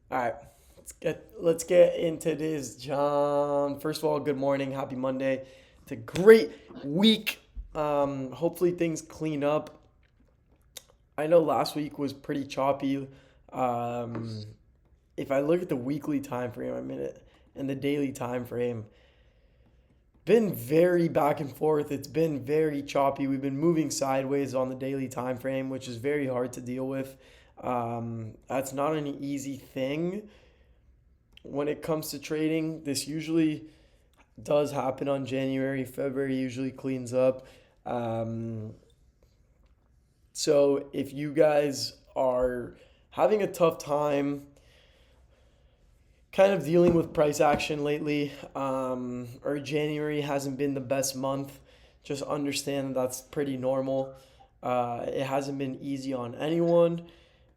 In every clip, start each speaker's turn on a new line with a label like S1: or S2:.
S1: All right, let's get into this, John. First of all, good morning, happy Monday. It's a great week. Hopefully things clean up. I know last week was pretty choppy. Um, if I look at the weekly time frame, and the daily time frame, been very back and forth. It's been very choppy. We've been moving sideways on the daily time frame, which is very hard to deal with. That's not an easy thing when it comes to trading. This usually does happen on January. February usually cleans up. Um, so if you guys are having a tough time kind of dealing with price action lately, or January hasn't been the best month, just understand that that's pretty normal. It hasn't been easy on anyone.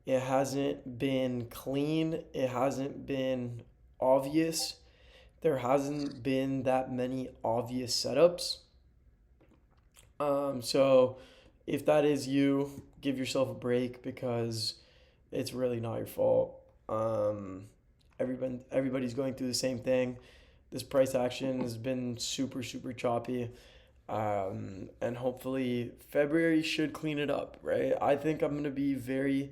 S1: It hasn't been clean. It hasn't been obvious. There hasn't been that many obvious setups. So if that is you, give yourself a break because it's really not your fault. Everybody's going through the same thing. This price action has been super, super choppy. And hopefully February should clean it up, right? I think I'm going to be very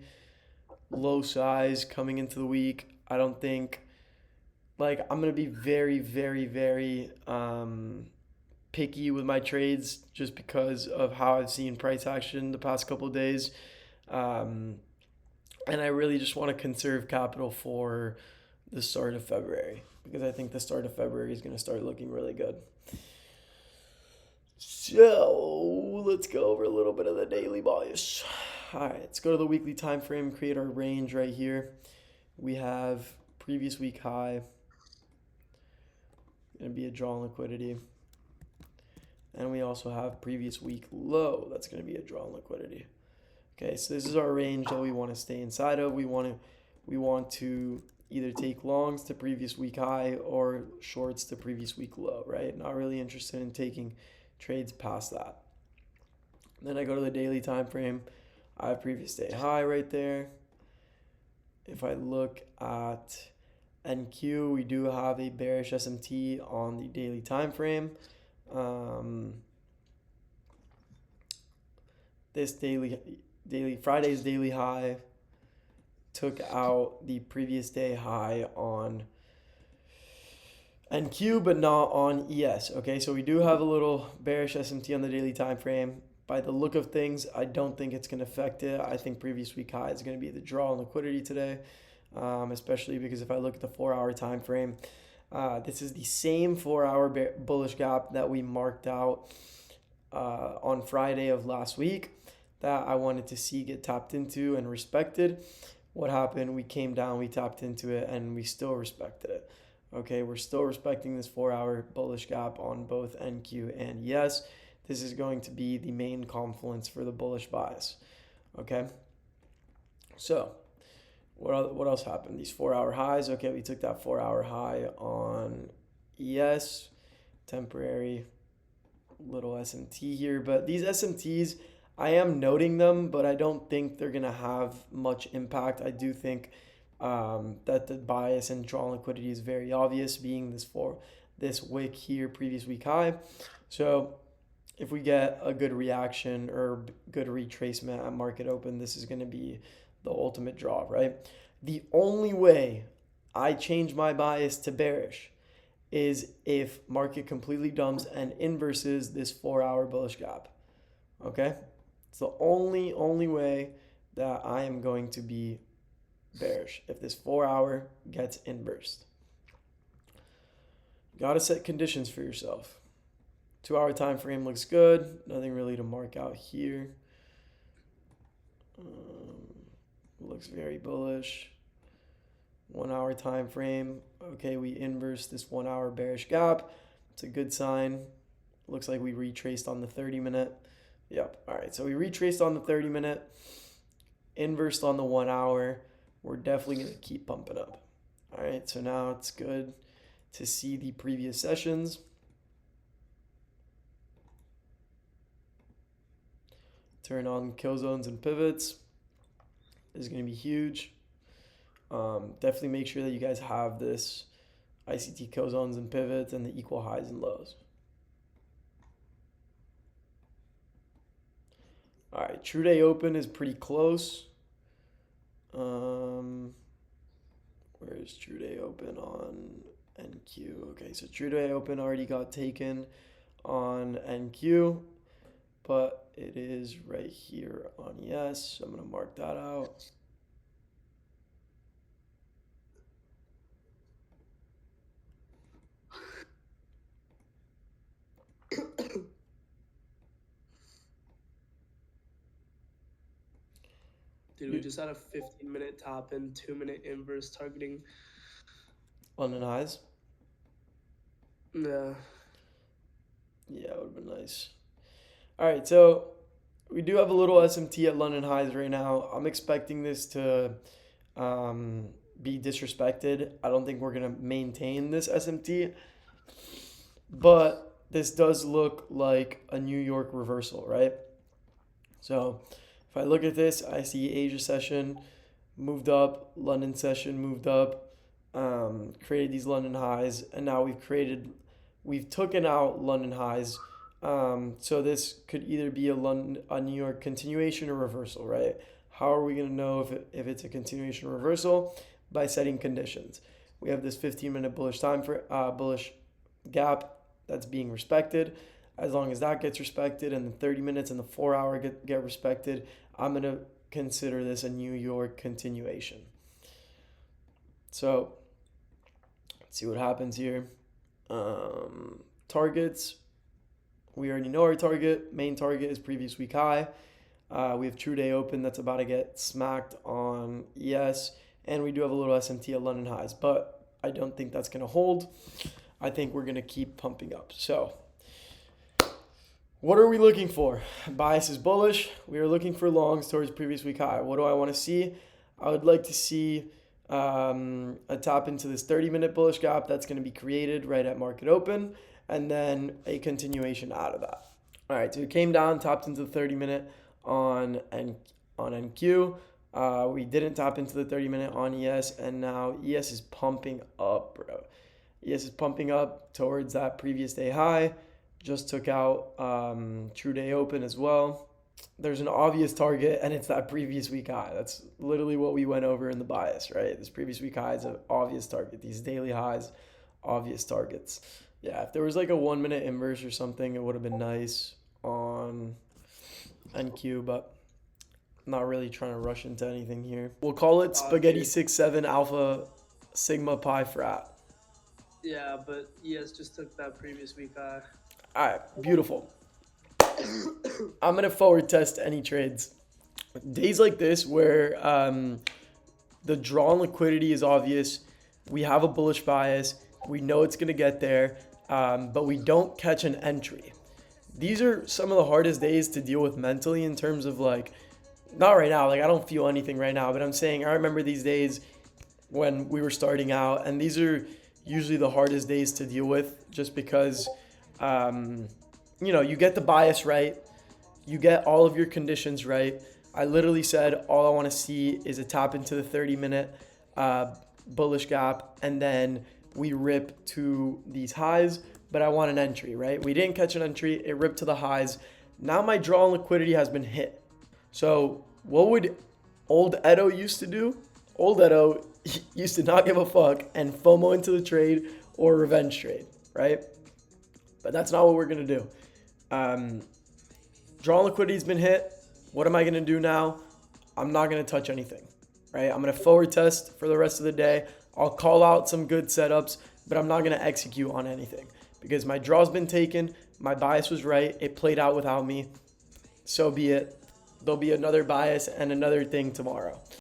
S1: low size coming into the week. I don't think, like, I'm going to be very, very, very picky with my trades just because of how I've seen price action the past couple of days. Um, and I really just want to conserve capital for the start of February because I think the start of February is going to start looking really good. So let's go over a little bit of the daily bias. All right, let's go to the weekly time frame, create our range right here. We have previous week high, going to be a draw on liquidity. And we also have previous week low. That's going to be a draw on liquidity. Okay, so this is our range that we want to stay inside of. We want to either take longs to previous week high or shorts to previous week low, right? Not really interested in taking trades past that. Then I go to the daily time frame. I have previous day high right there. If I look at NQ, we do have a bearish SMT on the daily time frame. Um, this Friday's daily high took out the previous day high on NQ, but not on ES. Okay, so we do have a little bearish SMT on the daily time frame. By the look of things, I don't think it's going to affect it. I think previous week high is going to be the draw on liquidity today, especially because if I look at the 4-hour time frame, this is the same 4-hour bullish gap that we marked out on Friday of last week that I wanted to see get tapped into and respected. What happened? We came down, we tapped into it, and we still respected it. Okay, we're still respecting this 4-hour bullish gap on both NQ and yes. This is going to be the main confluence for the bullish bias. Okay, so what else happened? These 4-hour highs. Okay, we took that 4-hour high on ES, temporary little SMT here, but these SMTs, I am noting them, but I don't think they're gonna have much impact. I do think that the bias and draw liquidity is very obvious, being this wick here, previous week high. So if we get a good reaction or good retracement at market open, this is going to be the ultimate draw, right? The only way I change my bias to bearish is if market completely dumps and inverses this 4-hour bullish gap. Okay? It's the only way that I am going to be bearish if this 4-hour gets inversed. Got to set conditions for yourself. 2-hour time frame looks good. Nothing really to mark out here. Looks very bullish. 1-hour time frame. Okay, we inverse this 1-hour bearish gap. It's a good sign. Looks like we retraced on the 30-minute. Yep. All right, so we retraced on the 30-minute. Inversed on the 1-hour. We're definitely going to keep pumping up. All right, so now it's good to see the previous sessions. Turn on kill zones and pivots is going to be huge. Definitely make sure that you guys have this ICT cozones and pivots and the equal highs and lows. All right, true day open is pretty close. Where's true day open on NQ? Okay, so true day open already got taken on NQ, but it is right here on yes. So I'm gonna mark that out.
S2: Dude, we just had a 15-minute top and 2-minute inverse targeting.
S1: London highs.
S2: Yeah.
S1: Yeah, it would have been nice. All right, so we do have a little SMT at London highs right now. I'm expecting this to be disrespected. I don't think we're gonna maintain this SMT, but this does look like a New York reversal, right? So if I look at this, I see Asia session moved up, London session moved up, created these London highs, and now we've taken out London highs. So this could either be a New York continuation or reversal, right? How are we going to know if it's a continuation or reversal? By setting conditions. We have this 15-minute bullish bullish gap that's being respected. As long as that gets respected and the 30 minutes and the 4 hour get respected, I'm going to consider this a New York continuation. So let's see what happens here. Targets. We already know our target. Main target is previous week high. We have true day open that's about to get smacked on ES. And we do have a little SMT at London highs. But I don't think that's going to hold. I think we're going to keep pumping up. So what are we looking for? Bias is bullish. We are looking for longs towards previous week high. What do I want to see? I would like to see a top into this 30-minute bullish gap that's going to be created right at market open, and then a continuation out of that. All right, so it came down, topped into the 30-minute on NQ. We didn't tap into the 30-minute on ES, and now ES is pumping up, bro. ES is pumping up towards that previous day high. Just took out true day open as well. There's an obvious target, and it's that previous week high. That's literally what we went over in the bias, right? This previous week high is an obvious target. These daily highs, obvious targets. Yeah, if there was like a 1-minute inverse or something, it would have been nice on NQ, but I'm not really trying to rush into anything here. We'll call it Spaghetti 6-7 Alpha Sigma Pi Frat.
S2: Yeah, but ES just took that previous week high.
S1: All right, beautiful. I'm going to forward test any trades. Days like this where the draw on liquidity is obvious, we have a bullish bias, we know it's going to get there, but we don't catch an entry. These are some of the hardest days to deal with mentally in terms of like, not right now, like I don't feel anything right now, but I'm saying I remember these days when we were starting out, and these are usually the hardest days to deal with just because you get the bias right, you get all of your conditions right. I literally said all I want to see is a tap into the 30-minute bullish gap, and then we rip to these highs, but I want an entry, right? We didn't catch an entry, it ripped to the highs. Now my draw on liquidity has been hit. So what would old Edo used to do? Old Edo used to not give a fuck and FOMO into the trade or revenge trade, right? But that's not what we're going to do. Draw liquidity's been hit. What am I going to do now? I'm not going to touch anything, right? I'm going to forward test for the rest of the day. I'll call out some good setups, but I'm not going to execute on anything because my draw's been taken. My bias was right. It played out without me. So be it. There'll be another bias and another thing tomorrow.